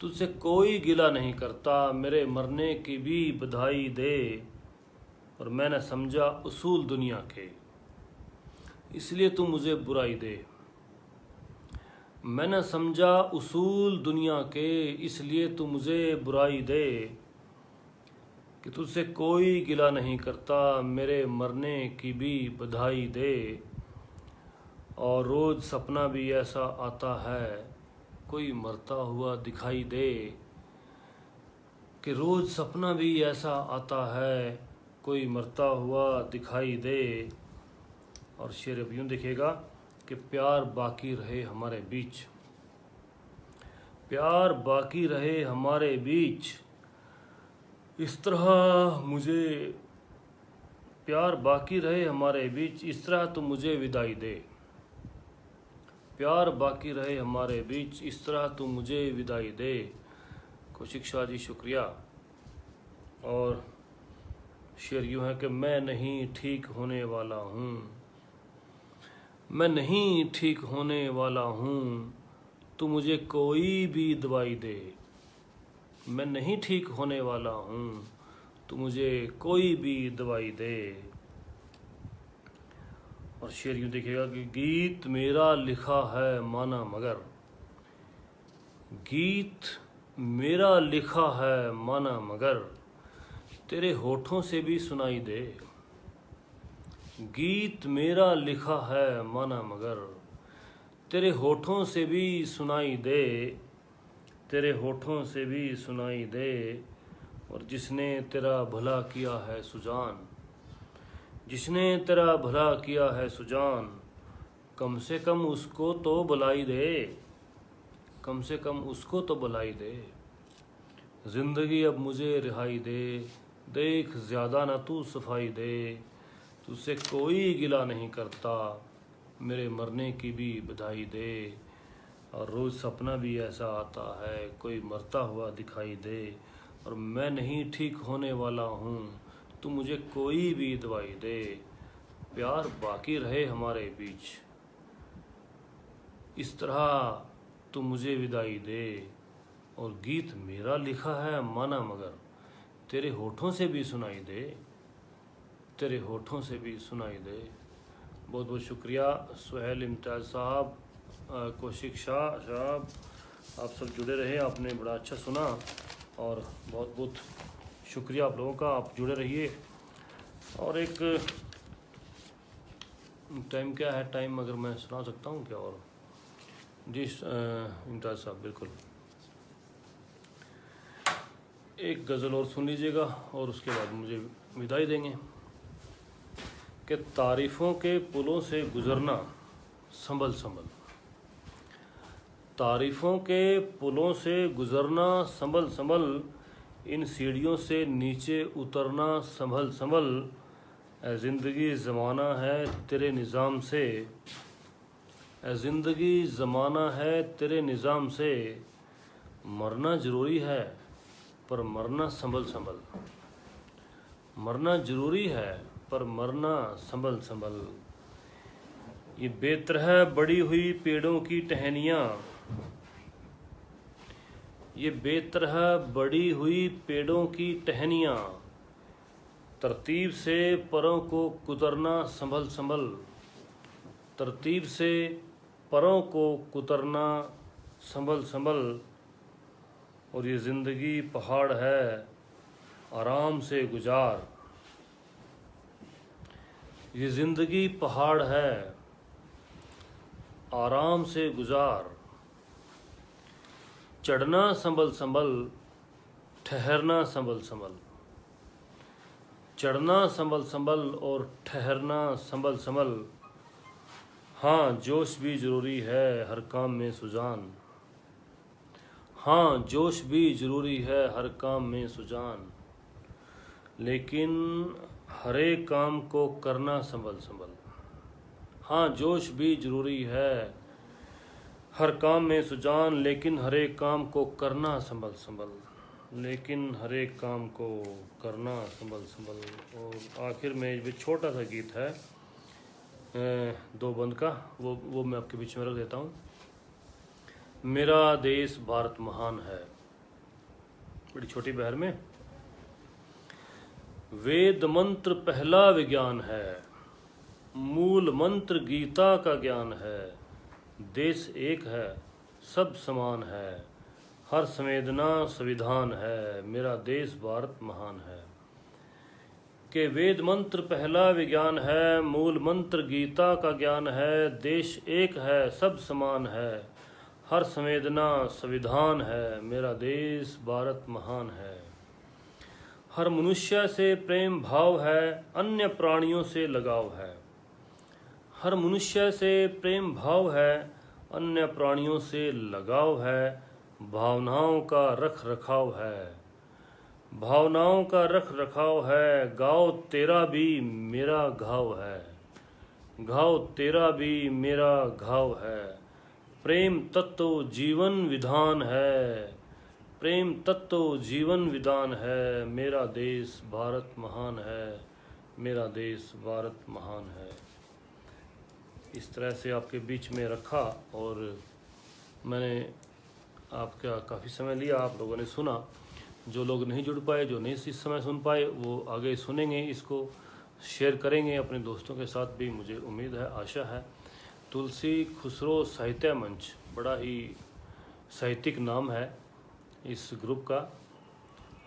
तुझसे कोई गिला नहीं करता, मेरे मरने की भी बधाई दे। और मैंने समझा उसूल दुनिया के, इसलिए तू मुझे बुराई दे। मैंने समझा उसूल दुनिया के, इसलिए तू मुझे बुराई दे। कि तुझसे कोई गिला नहीं करता, मेरे मरने की भी बधाई दे। और रोज़ सपना भी ऐसा आता है, कोई मरता हुआ दिखाई दे। कि रोज़ सपना भी ऐसा आता है, कोई मरता हुआ दिखाई दे। और शेर अब यूँ देखिएगा कि प्यार बाकी रहे हमारे बीच, प्यार बाकी रहे हमारे बीच, इस तरह मुझे, प्यार बाकी रहे हमारे बीच, इस तरह तो मुझे विदाई दे। प्यार बाकी रहे हमारे बीच, इस तरह तो मुझे विदाई दे। कौशिक शाह जी शुक्रिया। और शेर यूँ है कि मैं नहीं ठीक होने वाला हूँ, मैं नहीं ठीक होने वाला हूँ, तू मुझे कोई भी दवाई दे। मैं नहीं ठीक होने वाला हूँ, तू मुझे कोई भी दवाई दे। और शेर यूँ देखिएगा कि गीत मेरा लिखा है माना मगर, गीत मेरा लिखा है माना मगर, तेरे होठों से भी सुनाई दे। गीत मेरा लिखा है माना मगर, तेरे होठों से भी सुनाई दे, तेरे होठों से भी सुनाई दे। और जिसने तेरा भला किया है सुजान, जिसने तेरा भला किया है सुजान, कम से कम उसको तो बुलाई दे, कम से कम उसको तो बुलाई दे। ज़िंदगी अब मुझे रिहाई दे, देख ज़्यादा ना तू सफाई दे। तुझसे कोई गिला नहीं करता, मेरे मरने की भी बधाई दे। और रोज़ सपना भी ऐसा आता है, कोई मरता हुआ दिखाई दे। और मैं नहीं ठीक होने वाला हूँ, तू मुझे कोई भी दवाई दे। प्यार बाकी रहे हमारे बीच, इस तरह तू मुझे विदाई दे। और गीत मेरा लिखा है माना मगर, तेरे होठों से भी सुनाई दे, तेरे होठों से भी सुनाई दे। बहुत बहुत शुक्रिया सोहेल इम्तियाज़ साहब, कौशिक शाह साहब, आप सब जुड़े रहे, आपने बड़ा अच्छा सुना। और बहुत बहुत शुक्रिया आप लोगों का, आप जुड़े रहिए। और एक टाइम क्या है, टाइम अगर मैं सुना सकता हूँ क्या? और जी इम्तियाज़ साहब बिल्कुल एक गज़ल और सुन लीजिएगा और उसके बाद मुझे विदाई देंगे। कि तारीफ़ों के पुलों से गुज़रना संभल संभल, तारीफ़ों के पुलों से गुज़रना संभल संभल, इन सीढ़ियों से नीचे उतरना संभल संभल। ऐ ज़िंदगी ज़माना है तेरे निज़ाम से, ऐ ज़िंदगी ज़माना है तेरे निज़ाम से। मरना ज़रूरी है पर मरना संभल संभल, मरना ज़रूरी है पर मरना संभल संभल। ये बेतरह बड़ी हुई पेड़ों की टहनियाँ, ये बेतरह बड़ी हुई पेड़ों की टहनियाँ, तरतीब से परों को कुतरना संभल संभल, तरतीब से परों को कुतरना संभल संभल। और ये ज़िंदगी पहाड़ है, आराम से गुजार। ये ज़िंदगी पहाड़ है, आराम से गुजार। चढ़ना संभल संभल, ठहरना संभल संभल। चढ़ना संभल संभल और ठहरना संभल संभल। हाँ, जोश भी ज़रूरी है हर काम में सुजान। हाँ, जोश भी ज़रूरी है हर काम में सुजान। लेकिन हर एक काम को करना संभल संभल। हाँ, जोश भी ज़रूरी है हर काम में सुजान, लेकिन हर एक काम को करना संभल संभल। लेकिन हर एक काम को करना संभल संभल। और आखिर में एक छोटा सा गीत है 2 बंद का, वो मैं आपके बीच में रख देता हूँ। मेरा देश भारत महान है, बड़ी छोटी बहर में। वेद मंत्र पहला विज्ञान है, मूल मंत्र गीता का ज्ञान है। देश एक है, सब समान है, हर संवेदना संविधान है। मेरा देश भारत महान है। के वेद मंत्र पहला विज्ञान है, मूल मंत्र गीता का ज्ञान है। देश एक है, सब समान है, हर संवेदना संविधान है। मेरा देश भारत महान है। हर मनुष्य से प्रेम भाव है, अन्य प्राणियों से लगाव है। हर मनुष्य से प्रेम भाव है, अन्य प्राणियों से लगाव है। भावनाओं का रख रखाव है, भावनाओं का रख रखाव है। गाँव तेरा भी मेरा घाव है, घाव तेरा भी मेरा घाव है। प्रेम तत्व जीवन विधान है, प्रेम तत्व जीवन विधान है। मेरा देश भारत महान है, मेरा देश भारत महान है। इस तरह से आपके बीच में रखा और मैंने आपका काफ़ी समय लिया, आप लोगों ने सुना। जो लोग नहीं जुड़ पाए, जो नहीं इस समय सुन पाए, वो आगे सुनेंगे, इसको शेयर करेंगे अपने दोस्तों के साथ भी, मुझे उम्मीद है, आशा है। तुलसी खुसरो साहित्य मंच, बड़ा ही साहित्यिक नाम है इस ग्रुप का,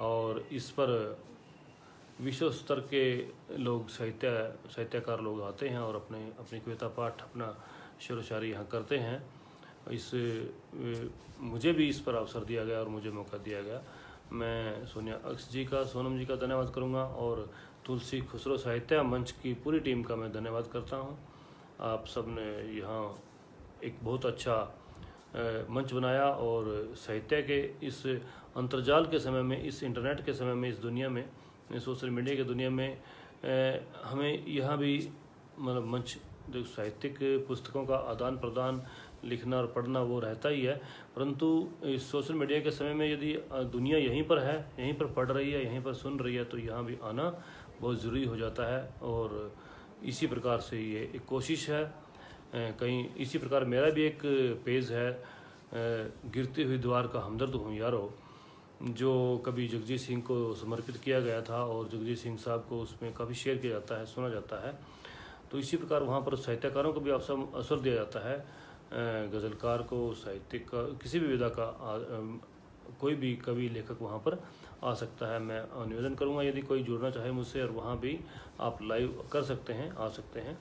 और इस पर विश्व स्तर के लोग साहित्यकार लोग आते हैं और अपनी कविता पाठ, अपना शेर व शायरी यहाँ करते हैं। मुझे भी इस पर अवसर दिया गया और मुझे मौका दिया गया। मैं सोनिया अक्स जी का, सोनम जी का धन्यवाद करूँगा और तुलसी खुसरो साहित्य मंच की पूरी टीम का मैं धन्यवाद करता हूँ। आप सब ने यहाँ एक बहुत अच्छा मंच बनाया और साहित्य के इस अंतर्जाल के समय में, इस इंटरनेट के समय में, इस दुनिया में, सोशल मीडिया की दुनिया में हमें यहाँ भी मतलब मंच, जो साहित्यिक पुस्तकों का आदान प्रदान, लिखना और पढ़ना वो रहता ही है, परंतु इस सोशल मीडिया के समय में यदि दुनिया यहीं पर है, यहीं पर पढ़ रही है, यहीं पर सुन रही है, तो यहाँ भी आना बहुत ज़रूरी हो जाता है। और इसी प्रकार से ये एक कोशिश है। कहीं इसी प्रकार मेरा भी एक पेज है, गिरती हुई दीवार का हमदर्द हूँ यारो, जो कभी जगजीत सिंह को समर्पित किया गया था और जगजीत सिंह साहब को उसमें काफ़ी शेयर किया जाता है, सुना जाता है। तो इसी प्रकार वहाँ पर साहित्यकारों को भी अवसर दिया जाता है, गज़लकार को, साहित्यिक का, किसी भी विधा का कोई भी कवि लेखक वहाँ पर आ सकता है। मैं निवेदन करूँगा यदि कोई जुड़ना चाहे मुझसे, और वहाँ भी आप लाइव कर सकते हैं, आ सकते हैं,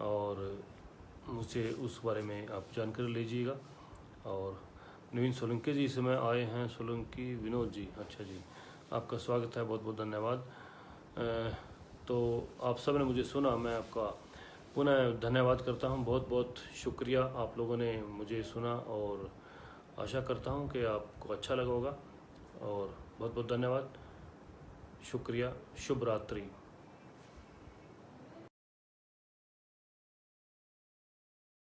और मुझसे उस बारे में आप जानकारी लीजिएगा। और नवीन सोलंकी जी इस समय आए हैं, सोलंकी विनोद जी, अच्छा जी, आपका स्वागत है, बहुत बहुत धन्यवाद। तो आप सब ने मुझे सुना, मैं आपका पुनः धन्यवाद करता हूं, बहुत बहुत शुक्रिया। आप लोगों ने मुझे सुना और आशा करता हूं कि आपको अच्छा लगा होगा, और बहुत बहुत धन्यवाद, शुक्रिया, शुभ रात्रि।